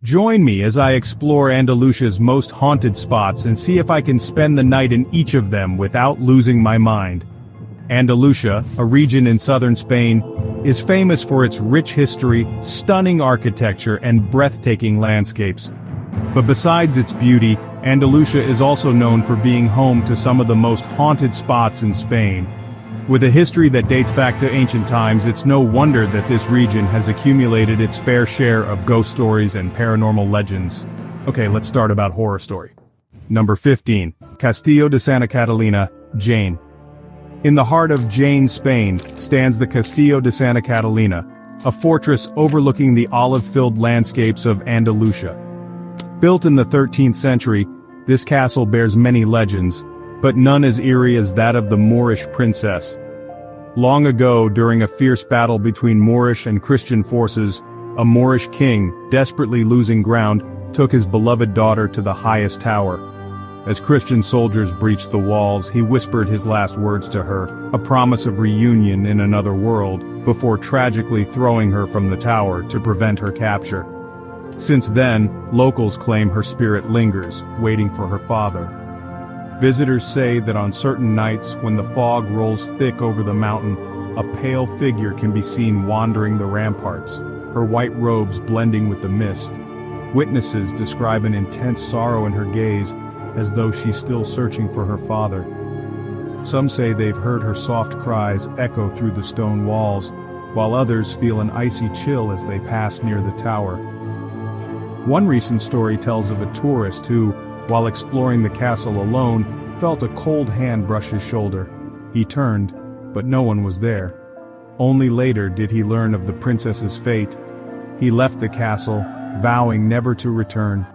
Join me as I explore Andalusia's most haunted spots and see if I can spend the night in each of them without losing my mind. Andalusia, a region in southern Spain, is famous for its rich history, stunning architecture, and breathtaking landscapes. But besides its beauty, Andalusia is also known for being home to some of the most haunted spots in Spain. With a history that dates back to ancient times, it's no wonder that this region has accumulated its fair share of ghost stories and paranormal legends. Okay, let's start about horror story. Number 15. Castillo de Santa Catalina, Jaén. In the heart of Jaén, Spain, stands the Castillo de Santa Catalina, a fortress overlooking the olive-filled landscapes of Andalusia. Built in the 13th century, this castle bears many legends, but none as eerie as that of the Moorish princess. Long ago, during a fierce battle between Moorish and Christian forces, a Moorish king, desperately losing ground, took his beloved daughter to the highest tower. As Christian soldiers breached the walls, he whispered his last words to her, a promise of reunion in another world, before tragically throwing her from the tower to prevent her capture. Since then, locals claim her spirit lingers, waiting for her father. Visitors say that on certain nights, when the fog rolls thick over the mountain, a pale figure can be seen wandering the ramparts, her white robes blending with the mist. Witnesses describe an intense sorrow in her gaze, as though she's still searching for her father. Some say they've heard her soft cries echo through the stone walls, while others feel an icy chill as they pass near the tower. One recent story tells of a tourist who, while exploring the castle alone, felt a cold hand brush his shoulder. He turned, but no one was there. Only later did he learn of the princess's fate. He left the castle, vowing never to return,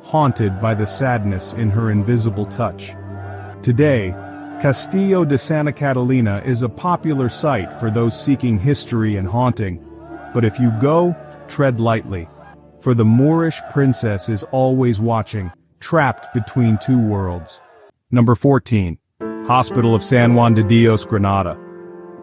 haunted by the sadness in her invisible touch. Today, Castillo de Santa Catalina is a popular site for those seeking history and haunting. But if you go, tread lightly, for the Moorish princess is always watching, trapped between two worlds. Number 14. Hospital of San Juan de Dios, Granada.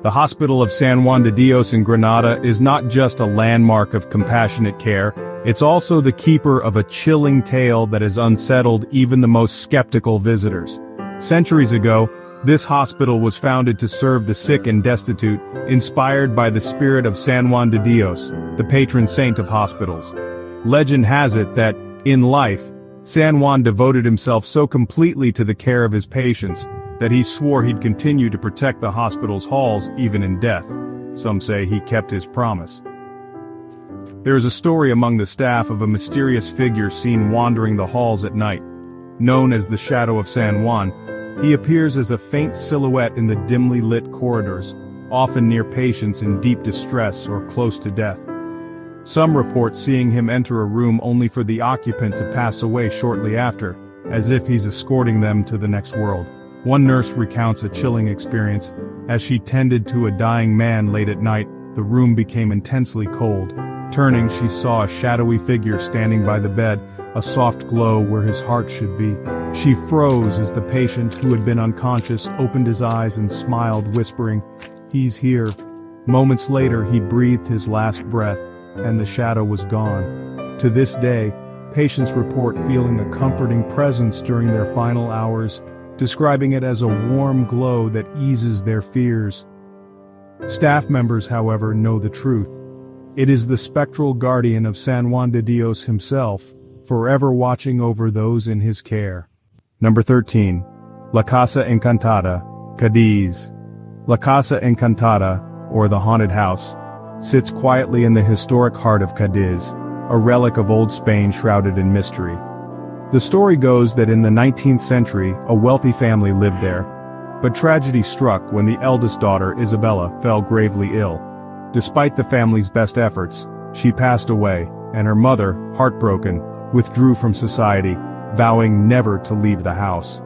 The Hospital of San Juan de Dios in Granada is not just a landmark of compassionate care, it's also the keeper of a chilling tale that has unsettled even the most skeptical visitors. Centuries ago, this hospital was founded to serve the sick and destitute, inspired by the spirit of San Juan de Dios, the patron saint of hospitals. Legend has it that, in life, San Juan devoted himself so completely to the care of his patients that he swore he'd continue to protect the hospital's halls even in death. Some say he kept his promise. There is a story among the staff of a mysterious figure seen wandering the halls at night. Known as the Shadow of San Juan, he appears as a faint silhouette in the dimly lit corridors, often near patients in deep distress or close to death. Some report seeing him enter a room only for the occupant to pass away shortly after, as if he's escorting them to the next world. One nurse recounts a chilling experience. As she tended to a dying man late at night, the room became intensely cold. Turning, she saw a shadowy figure standing by the bed, a soft glow where his heart should be. She froze as the patient, who had been unconscious, opened his eyes and smiled, whispering, "He's here." Moments later, he breathed his last breath, and the shadow was gone. To this day, patients report feeling a comforting presence during their final hours, describing it as a warm glow that eases their fears. Staff members, however, know the truth. It is the spectral guardian of San Juan de Dios himself, forever watching over those in his care. Number 13. La Casa Encantada, Cadiz. La Casa Encantada, or the Haunted House, sits quietly in the historic heart of Cadiz, a relic of old Spain shrouded in mystery. The story goes that in the 19th century, a wealthy family lived there, but tragedy struck when the eldest daughter, Isabella, fell gravely ill. Despite the family's best efforts, she passed away, and her mother, heartbroken, withdrew from society, vowing never to leave the house.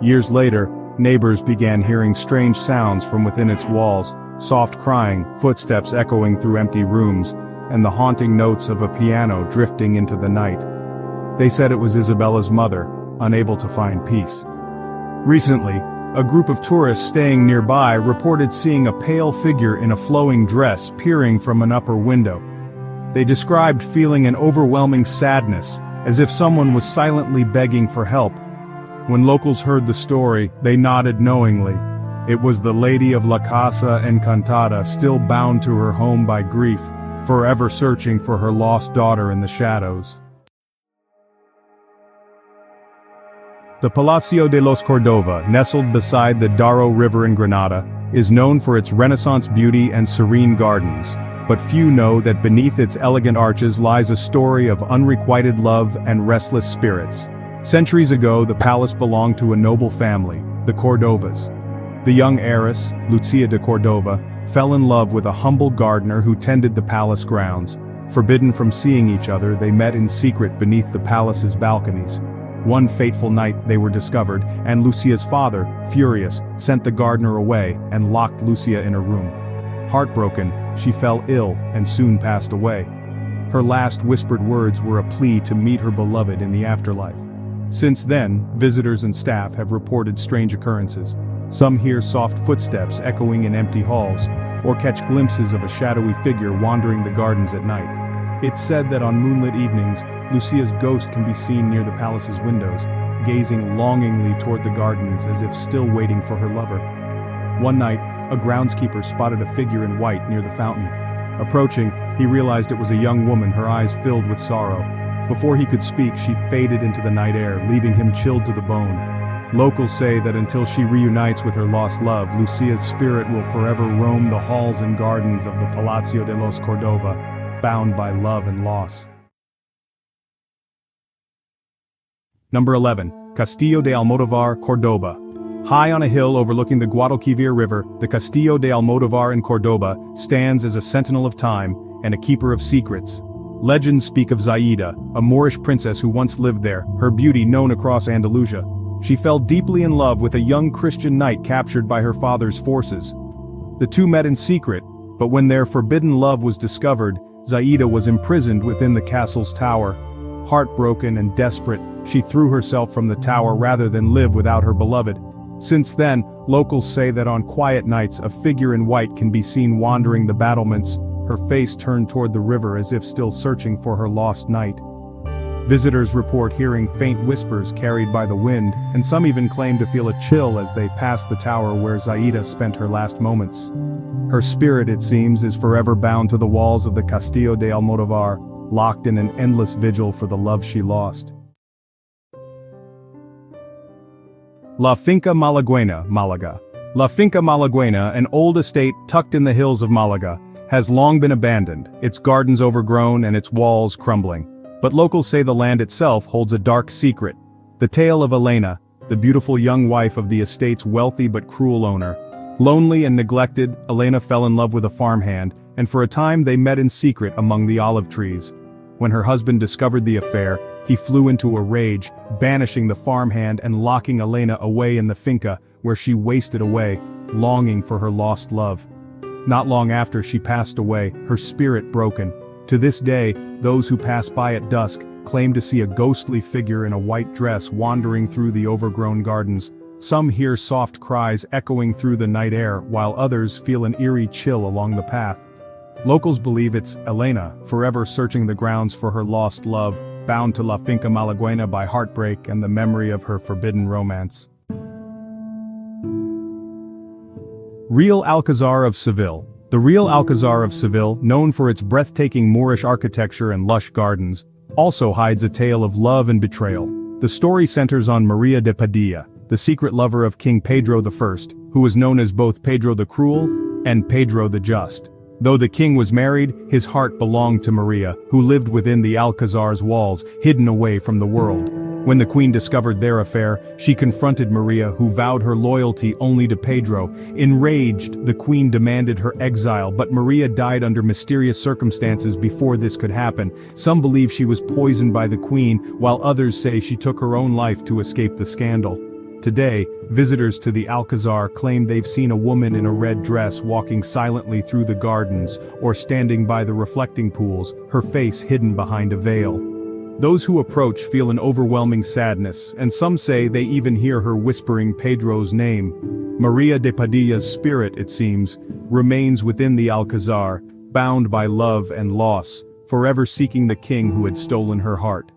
Years later, neighbors began hearing strange sounds from within its walls, soft crying, footsteps echoing through empty rooms, and the haunting notes of a piano drifting into the night. They said it was Isabella's mother, unable to find peace. Recently, a group of tourists staying nearby reported seeing a pale figure in a flowing dress peering from an upper window. They described feeling an overwhelming sadness, as if someone was silently begging for help. When locals heard the story, they nodded knowingly. It was the Lady of La Casa Encantada, still bound to her home by grief, forever searching for her lost daughter in the shadows. The Palacio de los Cordova, nestled beside the Darro River in Granada, is known for its Renaissance beauty and serene gardens, but few know that beneath its elegant arches lies a story of unrequited love and restless spirits. Centuries ago, the palace belonged to a noble family, the Cordovas. The young heiress, Lucia de Cordova, fell in love with a humble gardener who tended the palace grounds. Forbidden from seeing each other, they met in secret beneath the palace's balconies. One fateful night they were discovered, and Lucia's father, furious, sent the gardener away and locked Lucia in her room. Heartbroken, she fell ill and soon passed away. Her last whispered words were a plea to meet her beloved in the afterlife. Since then, visitors and staff have reported strange occurrences. Some hear soft footsteps echoing in empty halls, or catch glimpses of a shadowy figure wandering the gardens at night. It's said that on moonlit evenings, Lucia's ghost can be seen near the palace's windows, gazing longingly toward the gardens as if still waiting for her lover. One night, a groundskeeper spotted a figure in white near the fountain. Approaching, he realized it was a young woman, her eyes filled with sorrow. Before he could speak, she faded into the night air, leaving him chilled to the bone. Locals say that until she reunites with her lost love, Lucia's spirit will forever roam the halls and gardens of the Palacio de los Cordova, bound by love and loss. Number 11. Castillo de Almodovar, Cordoba. High on a hill overlooking the Guadalquivir River, the Castillo de Almodovar in Cordoba stands as a sentinel of time and a keeper of secrets. Legends speak of Zaida, a Moorish princess who once lived there, her beauty known across Andalusia. She fell deeply in love with a young Christian knight captured by her father's forces. The two met in secret, but when their forbidden love was discovered, Zaida was imprisoned within the castle's tower. Heartbroken and desperate, she threw herself from the tower rather than live without her beloved. Since then, locals say that on quiet nights a figure in white can be seen wandering the battlements, her face turned toward the river as if still searching for her lost knight. Visitors report hearing faint whispers carried by the wind, and some even claim to feel a chill as they pass the tower where Zaida spent her last moments. Her spirit, it seems, is forever bound to the walls of the Castillo de Almodovar, locked in an endless vigil for the love she lost. La Finca Malaguena, Malaga. La Finca Malaguena, an old estate tucked in the hills of Malaga, has long been abandoned, its gardens overgrown and its walls crumbling. But locals say the land itself holds a dark secret. The tale of Elena, the beautiful young wife of the estate's wealthy but cruel owner. Lonely and neglected, Elena fell in love with a farmhand, and for a time they met in secret among the olive trees. When her husband discovered the affair, he flew into a rage, banishing the farmhand and locking Elena away in the finca, where she wasted away, longing for her lost love. Not long after she passed away, her spirit broken. To this day, those who pass by at dusk claim to see a ghostly figure in a white dress wandering through the overgrown gardens. Some hear soft cries echoing through the night air, while others feel an eerie chill along the path. Locals believe it's Elena, forever searching the grounds for her lost love, bound to La Finca Malaguena by heartbreak and the memory of her forbidden romance. Real Alcazar of Seville. The Real Alcazar of Seville, known for its breathtaking Moorish architecture and lush gardens, also hides a tale of love and betrayal. The story centers on Maria de Padilla, the secret lover of King Pedro I, who was known as both Pedro the Cruel and Pedro the Just. Though the king was married, his heart belonged to Maria, who lived within the Alcazar's walls, hidden away from the world. When the queen discovered their affair, she confronted Maria, who vowed her loyalty only to Pedro. Enraged, the queen demanded her exile, but Maria died under mysterious circumstances before this could happen. Some believe she was poisoned by the queen, while others say she took her own life to escape the scandal. Today, visitors to the Alcazar claim they've seen a woman in a red dress walking silently through the gardens or standing by the reflecting pools, her face hidden behind a veil. Those who approach feel an overwhelming sadness, and some say they even hear her whispering Pedro's name. Maria de Padilla's spirit, it seems, remains within the Alcazar, bound by love and loss, forever seeking the king who had stolen her heart.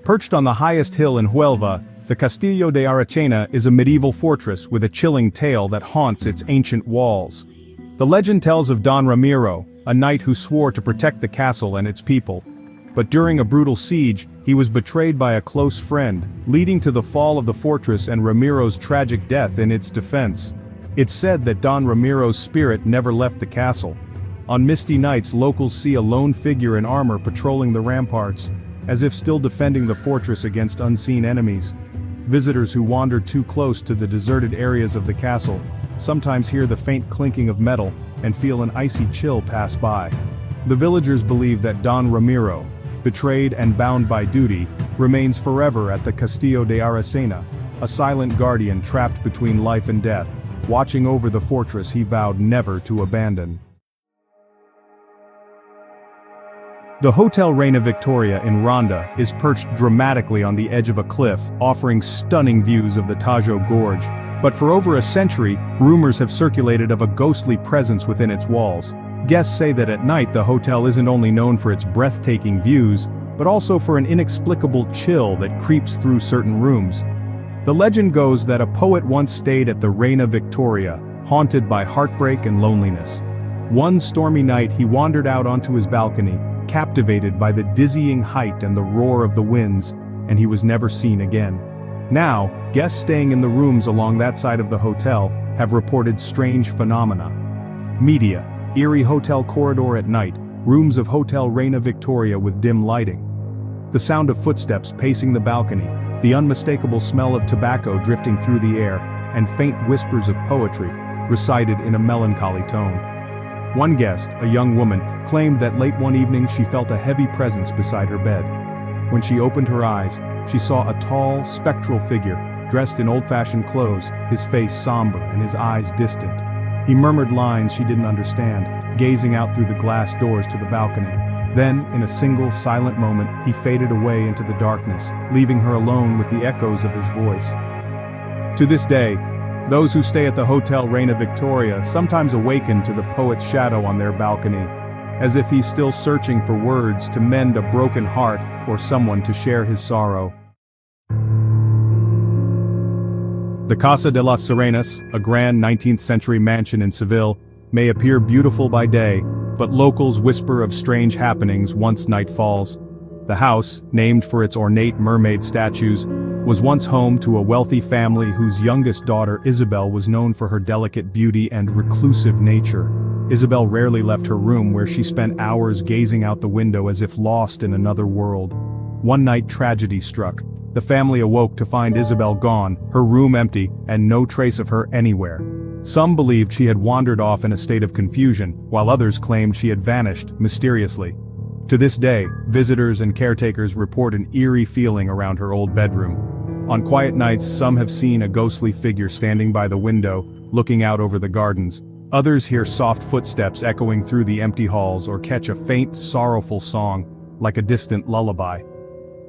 Perched on the highest hill in Huelva, the Castillo de Arachena is a medieval fortress with a chilling tale that haunts its ancient walls. The legend tells of Don Ramiro, a knight who swore to protect the castle and its people. But during a brutal siege, he was betrayed by a close friend, leading to the fall of the fortress and Ramiro's tragic death in its defense. It's said that Don Ramiro's spirit never left the castle. On misty nights, locals see a lone figure in armor patrolling the ramparts, as if still defending the fortress against unseen enemies. Visitors who wander too close to the deserted areas of the castle sometimes hear the faint clinking of metal and feel an icy chill pass by. The villagers believe that Don Ramiro, betrayed and bound by duty, remains forever at the Castillo de Aracena, a silent guardian trapped between life and death, watching over the fortress he vowed never to abandon. The Hotel Reina Victoria in Ronda is perched dramatically on the edge of a cliff, offering stunning views of the Tajo Gorge. But for over a century, rumors have circulated of a ghostly presence within its walls. Guests say that at night the hotel isn't only known for its breathtaking views, but also for an inexplicable chill that creeps through certain rooms. The legend goes that a poet once stayed at the Reina Victoria, haunted by heartbreak and loneliness. One stormy night he wandered out onto his balcony, captivated by the dizzying height and the roar of the winds, and he was never seen again. Now, guests staying in the rooms along that side of the hotel have reported strange phenomena. Media, eerie hotel corridor at night, rooms of Hotel Reina Victoria with dim lighting. The sound of footsteps pacing the balcony, the unmistakable smell of tobacco drifting through the air, and faint whispers of poetry, recited in a melancholy tone. One guest, a young woman, claimed that late one evening she felt a heavy presence beside her bed. When she opened her eyes, she saw a tall, spectral figure, dressed in old-fashioned clothes, his face somber and his eyes distant. He murmured lines she didn't understand, gazing out through the glass doors to the balcony. Then, in a single, silent moment, he faded away into the darkness, leaving her alone with the echoes of his voice. To this day, those who stay at the Hotel Reina Victoria sometimes awaken to the poet's shadow on their balcony, as if he's still searching for words to mend a broken heart or someone to share his sorrow. The Casa de las Sirenas, a grand 19th-century mansion in Seville, may appear beautiful by day, but locals whisper of strange happenings once night falls. The house, named for its ornate mermaid statues, was once home to a wealthy family whose youngest daughter Isabel was known for her delicate beauty and reclusive nature. Isabel rarely left her room, where she spent hours gazing out the window as if lost in another world. One night tragedy struck. The family awoke to find Isabel gone, her room empty, and no trace of her anywhere. Some believed she had wandered off in a state of confusion, while others claimed she had vanished mysteriously. To this day, visitors and caretakers report an eerie feeling around her old bedroom. On quiet nights, some have seen a ghostly figure standing by the window, looking out over the gardens. Others hear soft footsteps echoing through the empty halls or catch a faint, sorrowful song, like a distant lullaby.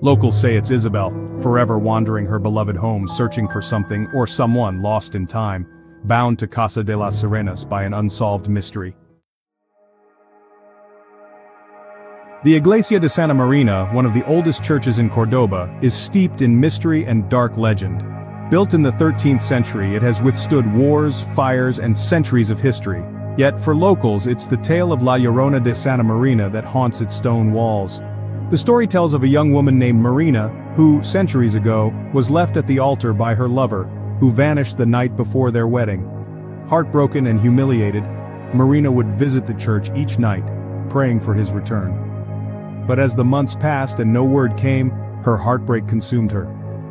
Locals say it's Isabel, forever wandering her beloved home, searching for something or someone lost in time, bound to Casa de las Sirenas by an unsolved mystery. The Iglesia de Santa Marina, one of the oldest churches in Cordoba, is steeped in mystery and dark legend. Built in the 13th century, it has withstood wars, fires, and centuries of history. Yet for locals, it's the tale of La Llorona de Santa Marina that haunts its stone walls. The story tells of a young woman named Marina, who, centuries ago, was left at the altar by her lover, who vanished the night before their wedding. Heartbroken and humiliated, Marina would visit the church each night, praying for his return. But as the months passed and no word came, her heartbreak consumed her,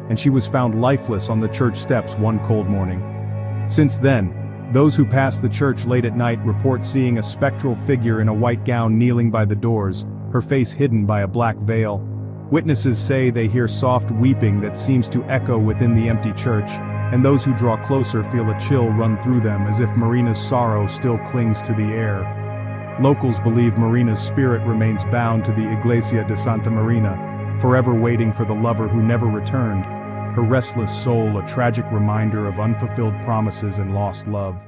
and she was found lifeless on the church steps one cold morning. Since then, those who pass the church late at night report seeing a spectral figure in a white gown kneeling by the doors, her face hidden by a black veil. Witnesses say they hear soft weeping that seems to echo within the empty church, and those who draw closer feel a chill run through them as if Marina's sorrow still clings to the air. Locals believe Marina's spirit remains bound to the Iglesia de Santa Marina, forever waiting for the lover who never returned, her restless soul a tragic reminder of unfulfilled promises and lost love.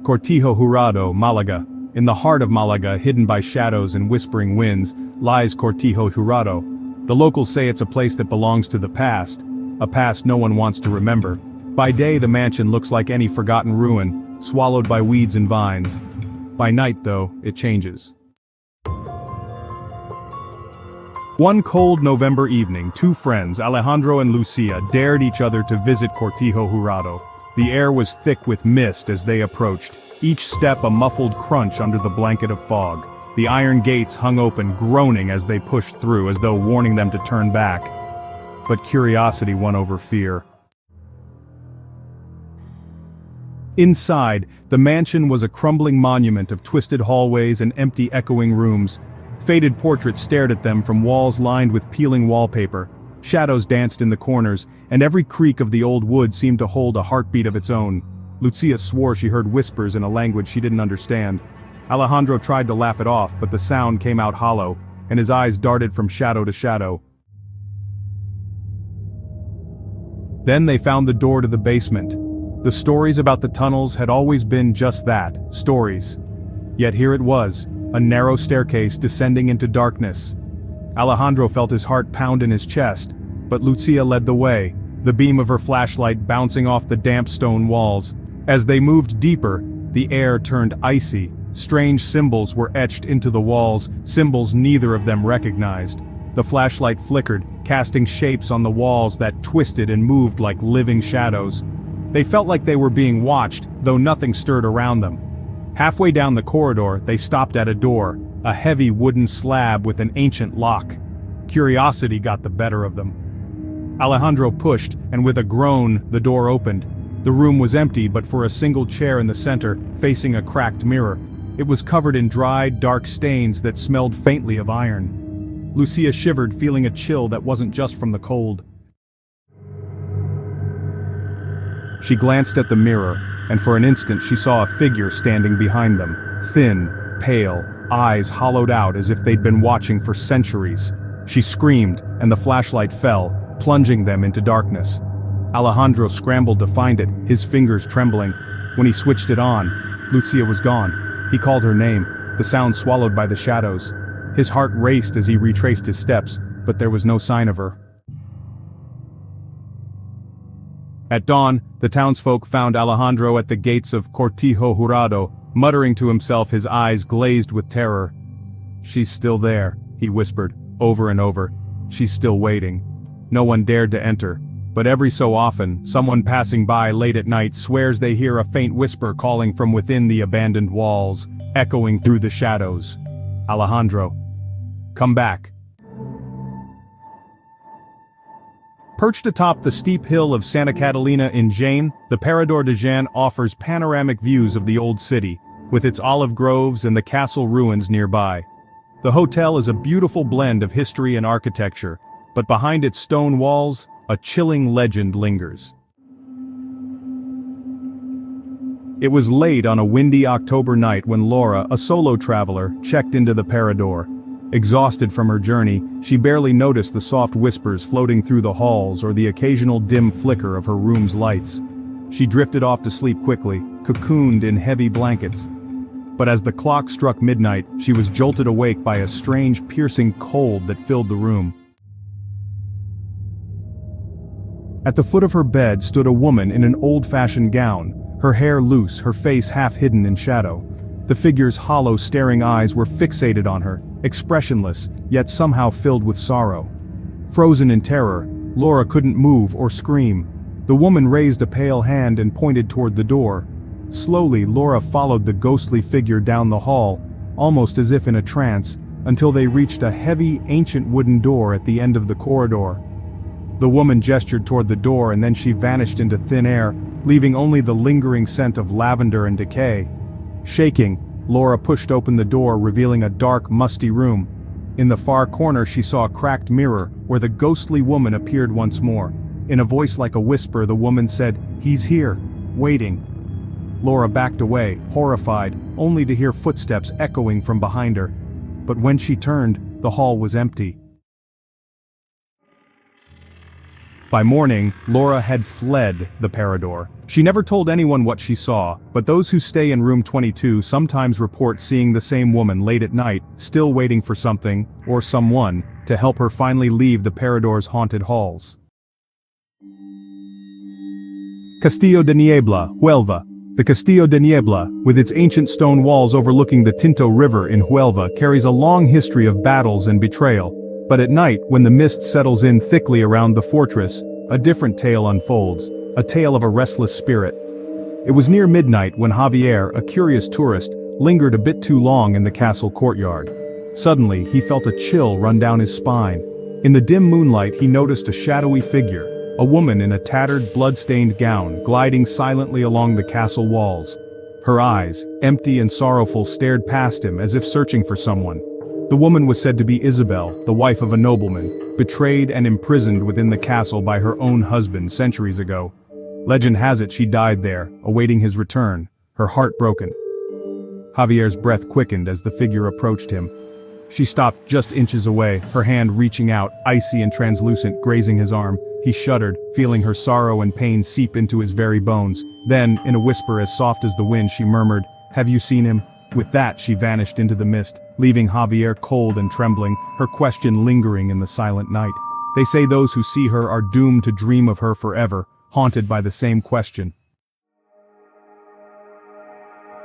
Cortijo Jurado, Malaga. In the heart of Malaga, hidden by shadows and whispering winds, lies Cortijo Jurado. The locals say it's a place that belongs to the past, a past no one wants to remember. By day the mansion looks like any forgotten ruin, swallowed by weeds and vines. By night, though, it changes. One cold November evening, two friends, Alejandro and Lucia, dared each other to visit Cortijo Jurado. The air was thick with mist as they approached, each step a muffled crunch under the blanket of fog. The iron gates hung open, groaning as they pushed through, as though warning them to turn back. But curiosity won over fear. Inside, the mansion was a crumbling monument of twisted hallways and empty echoing rooms. Faded portraits stared at them from walls lined with peeling wallpaper. Shadows danced in the corners, and every creak of the old wood seemed to hold a heartbeat of its own. Lucia swore she heard whispers in a language she didn't understand. Alejandro tried to laugh it off, but the sound came out hollow, and his eyes darted from shadow to shadow. Then they found the door to the basement. The stories about the tunnels had always been just that, stories. Yet here it was, a narrow staircase descending into darkness. Alejandro felt his heart pound in his chest, but Lucia led the way, the beam of her flashlight bouncing off the damp stone walls. As they moved deeper, the air turned icy. Strange symbols were etched into the walls, symbols neither of them recognized. The flashlight flickered, casting shapes on the walls that twisted and moved like living shadows. They felt like they were being watched, though nothing stirred around them. Halfway down the corridor, they stopped at a door, a heavy wooden slab with an ancient lock. Curiosity got the better of them. Alejandro pushed, and with a groan, the door opened. The room was empty but for a single chair in the center, facing a cracked mirror. It was covered in dried, dark stains that smelled faintly of iron. Lucia shivered, feeling a chill that wasn't just from the cold. She glanced at the mirror, and for an instant she saw a figure standing behind them, thin, pale, eyes hollowed out as if they'd been watching for centuries. She screamed, and the flashlight fell, plunging them into darkness. Alejandro scrambled to find it, his fingers trembling. When he switched it on, Lucia was gone. He called her name, the sound swallowed by the shadows. His heart raced as he retraced his steps, but there was no sign of her. At dawn, the townsfolk found Alejandro at the gates of Cortijo Jurado, muttering to himself, his eyes glazed with terror. "She's still there," he whispered, over and over. "She's still waiting." No one dared to enter, but every so often, someone passing by late at night swears they hear a faint whisper calling from within the abandoned walls, echoing through the shadows. "Alejandro, come back." Perched atop the steep hill of Santa Catalina in Jaén, the Parador de Jaén offers panoramic views of the old city, with its olive groves and the castle ruins nearby. The hotel is a beautiful blend of history and architecture, but behind its stone walls, a chilling legend lingers. It was late on a windy October night when Laura, a solo traveler, checked into the Parador. Exhausted from her journey, she barely noticed the soft whispers floating through the halls or the occasional dim flicker of her room's lights. She drifted off to sleep quickly, cocooned in heavy blankets. But as the clock struck midnight, she was jolted awake by a strange, piercing cold that filled the room. At the foot of her bed stood a woman in an old-fashioned gown, her hair loose, her face half hidden in shadow. The figure's hollow, staring eyes were fixated on her, expressionless, yet somehow filled with sorrow. Frozen in terror, Laura couldn't move or scream. The woman raised a pale hand and pointed toward the door. Slowly, Laura followed the ghostly figure down the hall, almost as if in a trance, until they reached a heavy, ancient wooden door at the end of the corridor. The woman gestured toward the door and then she vanished into thin air, leaving only the lingering scent of lavender and decay. Shaking, Laura pushed open the door, revealing a dark, musty room. In the far corner she saw a cracked mirror, where the ghostly woman appeared once more. In a voice like a whisper, the woman said, "He's here, waiting." Laura backed away, horrified, only to hear footsteps echoing from behind her. But when she turned, the hall was empty. By morning, Laura had fled the Parador. She never told anyone what she saw, but those who stay in room 22 sometimes report seeing the same woman late at night, still waiting for something, or someone, to help her finally leave the Parador's haunted halls. Castillo de Niebla, Huelva. The Castillo de Niebla, with its ancient stone walls overlooking the Tinto River in Huelva, carries a long history of battles and betrayal. But at night, when the mist settles in thickly around the fortress, a different tale unfolds, a tale of a restless spirit. It was near midnight when Javier, a curious tourist, lingered a bit too long in the castle courtyard. Suddenly, he felt a chill run down his spine. In the dim moonlight, he noticed a shadowy figure, a woman in a tattered, blood-stained gown, gliding silently along the castle walls. Her eyes, empty and sorrowful, stared past him as if searching for someone. The woman was said to be Isabel, the wife of a nobleman, betrayed and imprisoned within the castle by her own husband centuries ago. Legend has it she died there, awaiting his return, her heart broken. Javier's breath quickened as the figure approached him. She stopped just inches away, her hand reaching out, icy and translucent, grazing his arm. He shuddered, feeling her sorrow and pain seep into his very bones. Then, in a whisper as soft as the wind, she murmured, "Have you seen him?" With that, she vanished into the mist, leaving Javier cold and trembling, her question lingering in the silent night. They say those who see her are doomed to dream of her forever, haunted by the same question.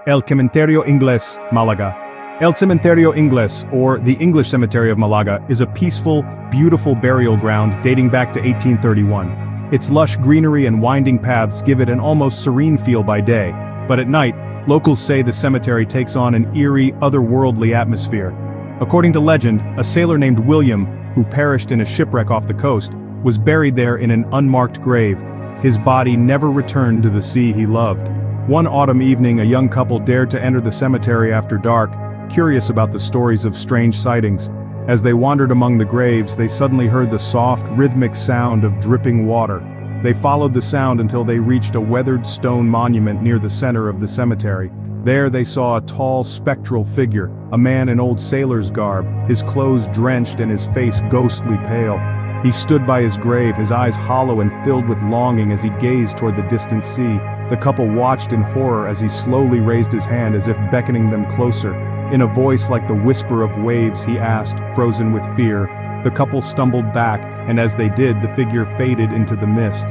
El Cementerio Inglés, Málaga. El Cementerio Inglés, or the English Cemetery of Malaga, is a peaceful, beautiful burial ground dating back to 1831. Its lush greenery and winding paths give it an almost serene feel by day, but at night, locals say the cemetery takes on an eerie, otherworldly atmosphere. According to legend, a sailor named William, who perished in a shipwreck off the coast, was buried there in an unmarked grave. His body never returned to the sea he loved. One autumn evening, a young couple dared to enter the cemetery after dark, curious about the stories of strange sightings. As they wandered among the graves, they suddenly heard the soft, rhythmic sound of dripping water. They followed the sound until they reached a weathered stone monument near the center of the cemetery. There they saw a tall, spectral figure, a man in old sailor's garb, his clothes drenched and his face ghostly pale. He stood by his grave, his eyes hollow and filled with longing as he gazed toward the distant sea. The couple watched in horror as he slowly raised his hand as if beckoning them closer. In a voice like the whisper of waves, he asked, frozen with fear. The couple stumbled back, and as they did, the figure faded into the mist.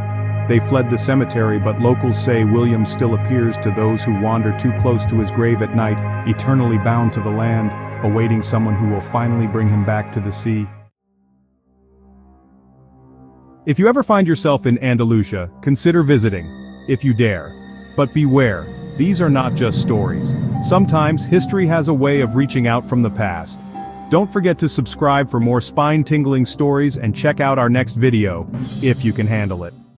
They fled the cemetery, but locals say William still appears to those who wander too close to his grave at night, eternally bound to the land, awaiting someone who will finally bring him back to the sea. If you ever find yourself in Andalusia, consider visiting, if you dare. But beware, these are not just stories. Sometimes history has a way of reaching out from the past. Don't forget to subscribe for more spine-tingling stories and check out our next video, if you can handle it.